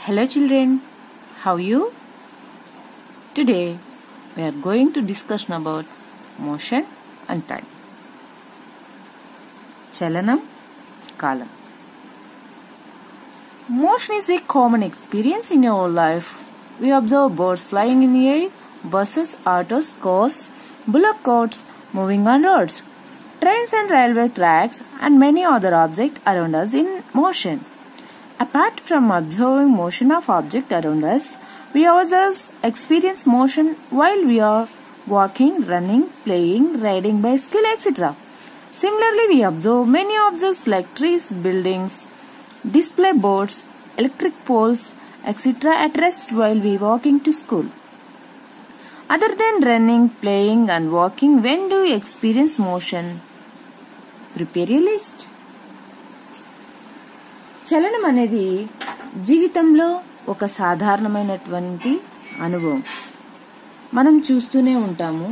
Hello children, how are you? Today we are going to discuss about motion and time. Chalanam, kalam. Motion is a common experience in our life. We observe birds flying in the air, buses, autos, cars, bullock carts moving on roads, trains and railway tracks, and many other objects around us in motion. Apart from observing motion of objects around us, we ourselves experience motion while we are walking, running, playing, riding bicycle, etc. Similarly, we observe many objects like trees, buildings, display boards, electric poles, etc. at rest while we walking to school. Other than running, playing and walking, when do you experience motion? Prepare a list. చలనం అనేది జీవితంలో ఒక సాధారణమైనటువంటి అనుభవం. మనం చూస్తూనే ఉంటాము.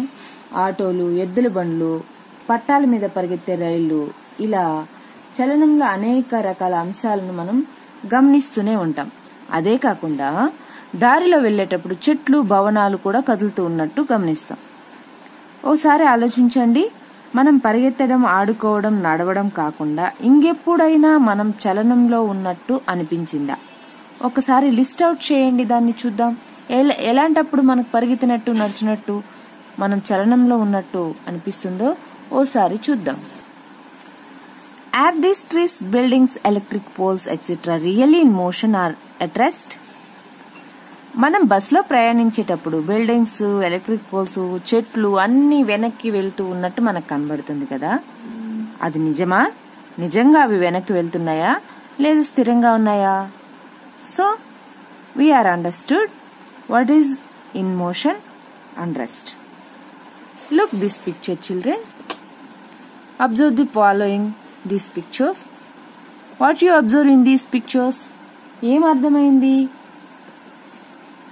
ఆటోలు, ఎద్దుల బండ్లు, పట్టాల మీద పరిగెత్తే రైళ్లు, ఇలా చలనంలో అనేక రకాల అంశాలను మనం గమనిస్తూనే ఉంటాం. అదే కాకుండా దారిలో వెళ్లేటప్పుడు చెట్లు, భవనాలు కూడా కదులుతూ ఉన్నట్టు గమనిస్తాం. ఓసారి ఆలోచించండి, మనం పరిగెత్తడం, ఆడుకోవడం, నడవడం కాకుండా ఇంకెప్పుడైనా మనం చలనంలో ఉన్నట్టు అనిపించిందా? ఒకసారి లిస్ట్ అవుట్ చేయండి, దాన్ని చూద్దాం. ఎలాంటప్పుడు మనకు పరిగెత్తినట్టు, నడిచినట్టు, మనం చలనంలో ఉన్నట్టు అనిపిస్తుందో ఓసారి చూద్దాం. Are these trees, buildings, electric poles, etc. really in motion or at rest? మనం బస్సులో ప్రయాణించేటప్పుడు బిల్డింగ్స్, ఎలక్ట్రిక్ పోల్స్, చెట్లు అన్ని వెనక్కి వెళ్తూ ఉన్నట్టు మనకు కనబడుతుంది కదా. అది నిజమా? నిజంగా అవి వెనక్కి వెళ్తున్నాయా లేదా స్థిరంగా ఉన్నాయా? So we are understood what is in motion and rest. Look this picture, children. Observe the following these pictures. What you observe in these pictures? ఏం అర్థమైంది?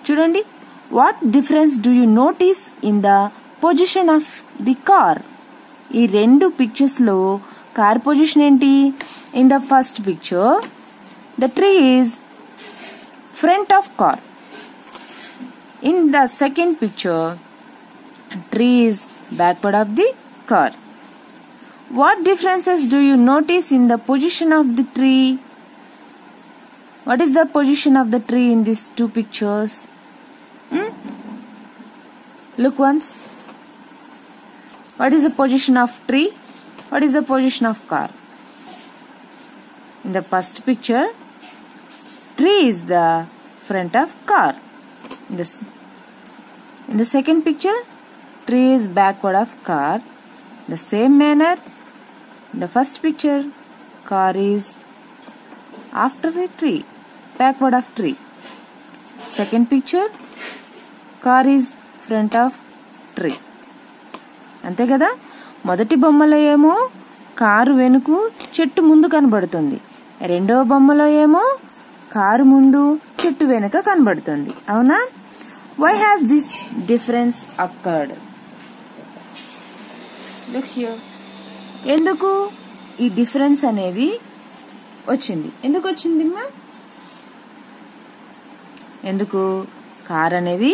చూడండి. What difference do you notice in the position of the car? ఈ రెండు pictures లో car position ఏంటి? In the first picture the tree is front of car. In the second picture tree is backward of the car. What differences do you notice in the position of the tree? What is the position of the tree in these two pictures? Look once. What is the position of tree? What is the position of car? In the first picture, tree is the front of car. In the second picture, tree is backward of car. The same manner, the first picture, car is after a tree, backward of tree. Second picture, car is front of tree. అంతే కదా. మొదటి బొమ్మలో ఏమో car వెనుక, చెట్టు ముందు కనబడుతుంది. రెండవ బొమ్మలో ఏమో కారు ముందు, చెట్టు వెనుక కనబడుతుంది. అవునా? Why has this difference occurred? Look here. ఎందుకు ఈ డిఫరెన్స్ అనేది వచ్చింది? ఎందుకు వచ్చింది అమ్మా? ఎందుకు? కార్ అనేది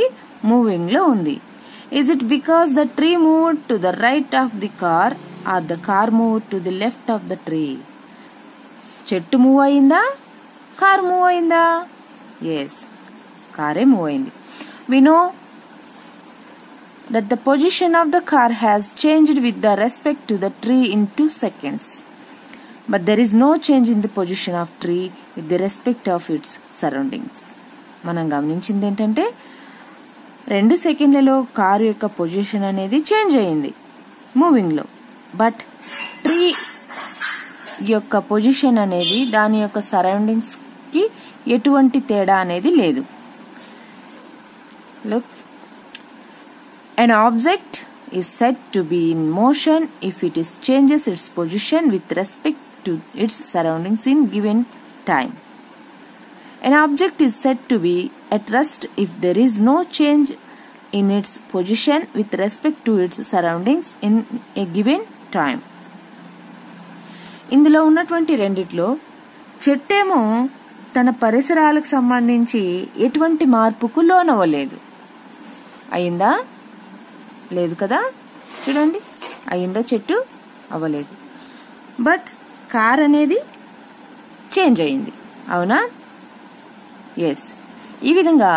మూవింగ్ లో ఉంది. Is it because the tree move to the right of the car or the car move to the left of the tree? చెట్టు మూవ్ అయిందా, కార్ మూవ్ అయిందా? ఎస్, కారే మూవ్ అయింది. We know that the position of the car has changed with the respect to the tree in 2 seconds. But there is no change in the position of tree with the respect of its surroundings. మనం గమనించింది ఏంటంటే 2 సెకండ్లలో car యొక్క position అనేది change అయింది moving లో. But tree యొక్క position అనేది, దాని యొక్క సరౌండింగ్స్ కి ఎటువంటి తేడా అనేది లేదు. Look, an object is said to be in motion if it changes its position with respect to its surroundings in given time. An object is said to be at rest if there is no change in its position with respect to its surroundings in a given time. ఇందులో ఉన్నటువంటి రెండిట్లో చెట్టేమో తన పరిసరాలకు సంబంధించి ఎటువంటి మార్పుకు లోనవ్వలేదు. అయిందా? లేదు కదా. చూడండి, అయిందా? చెట్టు అవ్వలేదు. బట్ కార్ అనేది చేంజ్ అయింది. అవునా? ఎస్. ఈ విధంగా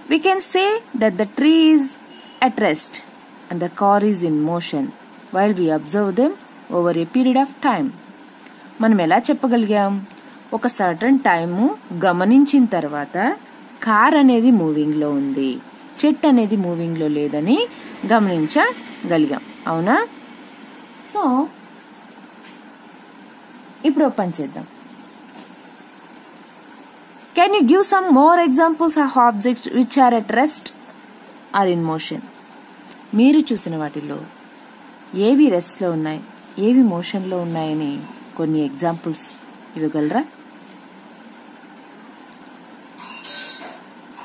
we can say that the tree is at rest and the car is in motion while we observe them over a period of time. మనం ఎలా చెప్పగలిగాం? ఒక సర్టన్ టైము గమనించిన తర్వాత కార్ అనేది మూవింగ్ లో ఉంది, చెట్టు అనేది మూవింగ్ లో లేదని గమనించగలిగాం. అవునా? సో ఇప్పుడు పని చేద్దాం. Can you give some more examples of objects which are at rest or in motion? మీరు చూసిన వాటిల్లో ఏవి రెస్ట్ లో ఉన్నాయి, ఏవి మోషన్ లో ఉన్నాయని కొన్ని ఎగ్జాంపుల్స్ ఇవ్వగలరా?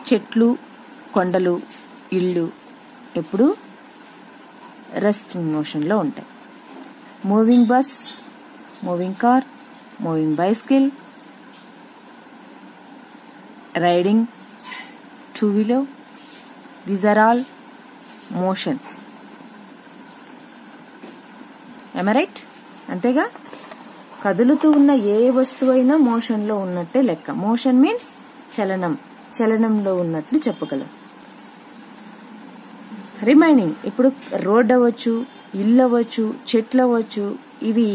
చెట్లు, కొండలు, ఇళ్ళు ఎప్పుడు రెస్ట్ ఇన్ మోషన్ లో ఉంటాయి. Moving bus, moving car, moving bicycle, riding two wheeler, these are all motion. am I right? అంతేగా. కదులుతూ ఉన్న ఏ వస్తువు అయినా మోషన్ లో ఉన్నట్టే లెక్క. మోషన్ మీన్స్ చలనం, చలనంలో ఉన్నట్లు చెప్పగలం. రిమైనింగ్ ఇప్పుడు రోడ్ అవ్వచ్చు, ఇల్లు అవ్వచ్చు, చెట్లు అవ్వచ్చు, ఇవి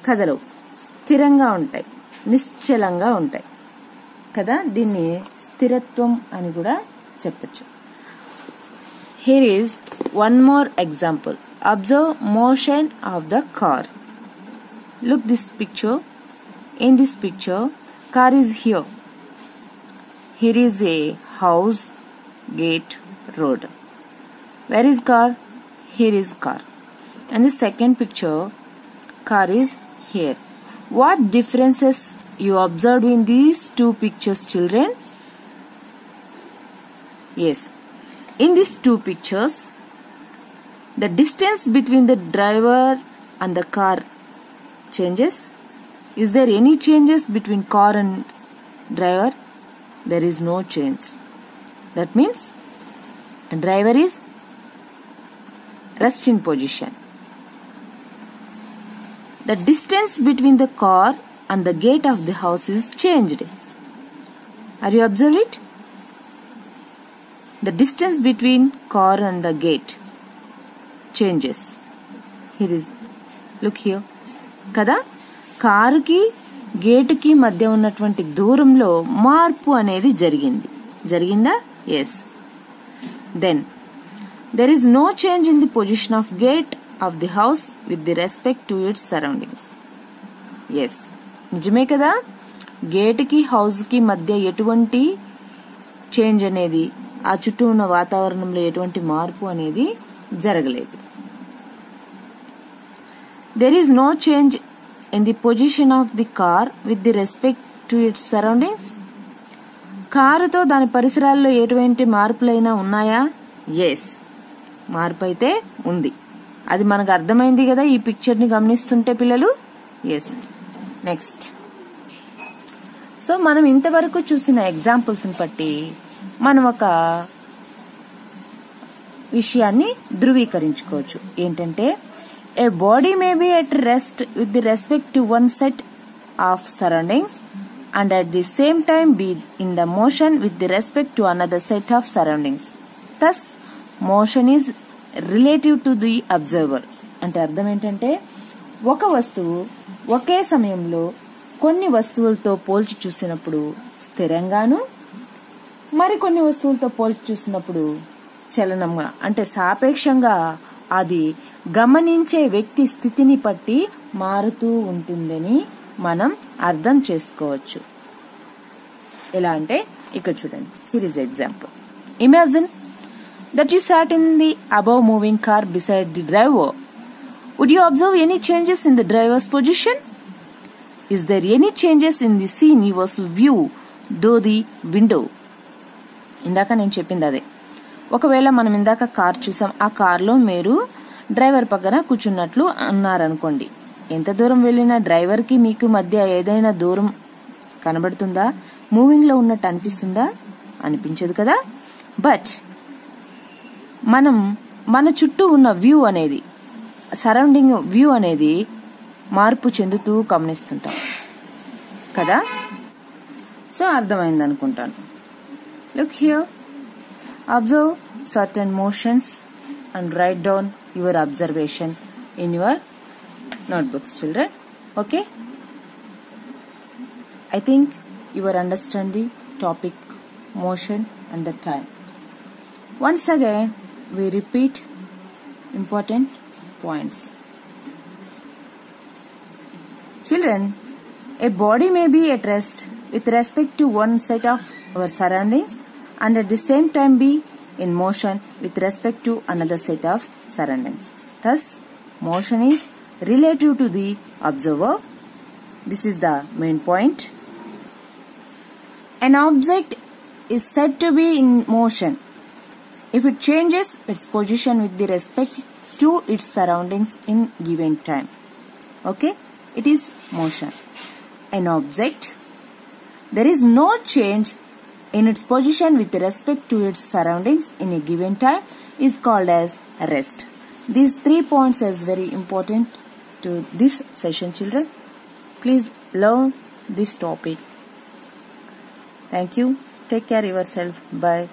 కదలవు, స్థిరంగా ఉంటాయి, నిశ్చలంగా ఉంటాయి కదా. దీన్ని స్థిరత్వం అని కూడా చెప్పచ్చు. Here is one more example. Observe motion of the car. Look this picture. In this picture, car is here. Here is a house, gate, road. Where is car? Here is car. And the second picture, car is here. What differences you observed in these two pictures, children? Yes. In these two pictures, the distance between the driver and the car changes. Is there any changes between car and driver? There is no change. That means the driver is rest in position. The distance between the car and the gate of the house is changed. Are you observe it? The distance between car and the gate changes. Here is, look here. కదా, కారుకి గేటుకి మధ్య ఉన్నటువంటి దూరంలో మార్పు అనేది జరిగిందా? Yes. Then there is no change in the position of gate of the house with the respect to its surroundings. Yes, నిజమే కదా. గేటుకి హౌస్ కి మధ్య ఎటువంటి చేంజ్ అనేది, ఆ చుట్టూ ఉన్న వాతావరణంలో ఎటువంటి మార్పు అనేది జరగలేదు. There is no change in the position of the car with the respect to its surroundings. కారుతో దాని పరిసరాల్లో ఎటువంటి మార్పులైనా ఉన్నాయా? ఎస్, మార్పు అయితే ఉంది. అది మనకు అర్థమైంది కదా ఈ పిక్చర్ ని గమనిస్తుంటే పిల్లలు. ఎస్. నెక్స్ట్, సో మనం ఇంతవరకు చూసిన ఎగ్జాంపుల్స్ ని బట్టి మనం ఒక విషయాన్ని ధృవీకరించుకోవచ్చు. ఏంటంటే, a body may be at rest with the respect to one set of surroundings and at the same time be in the motion with the respect to another set of surroundings. Thus, motion is relative to the observer. అంటే అర్థం ఏంటంటే, ఒక వస్తువు ఒకే సమయంలో కొన్ని వస్తువులతో పోల్చి చూసినప్పుడు స్థిరంగాను, మరికొన్ని వస్తువులతో పోల్చి చూసినప్పుడు చలనంగా, అంటే సాపేక్షంగా అది గమనించే వ్యక్తి స్థితిని బట్టి మారుతూ ఉంటుందని మనం అర్థం చేసుకోవచ్చు. ఎలా అంటే ఇక్కడ చూడండి. Here is example. Imagine that you sat in the above moving car beside the driver. Would you observe any changes in the driver's position? Is there any changes in the scene you was view through the window? ఇందాక నేను చెప్పింది అదే. ఒకవేళ మనం ఇందాక car చూసాం, ఆ కార్లో మీరు డ్రైవర్ పక్కన కూర్చున్నట్లు అన్నారనుకోండి. ఎంత దూరం వెళ్ళినా డ్రైవర్ కి మీకు మధ్య ఏదైనా దూరం కనబడుతుందా? మూవింగ్ లో ఉన్నట్టు అనిపిస్తుందా? అనిపించదు కదా. బట్ మనం మన చుట్టూ ఉన్న వ్యూ అనేది, సరౌండింగ్ వ్యూ అనేది మార్పు చెందుతూ గమనిస్తుంటాం కదా. సో అర్థమైంది అనుకుంటాను. Look here, observe certain motions and right down your observation in your notebooks, children. Okay, I think you will understand the topic motion and the time. Once again we repeat important points. Children, a body may be at rest with respect to one set of our surroundings and at the same time be in motion with respect to another set of surroundings. Thus motion is relative to the observer. This is the main point. An object is said to be in motion if it changes its position with the respect to its surroundings in given time. Okay, it is motion. An object, there is no change in its position with respect to its surroundings in a given time, is called as rest. These 3 points is very important to this session, children. Please learn this topic. Thank you. Take care of yourself. Bye.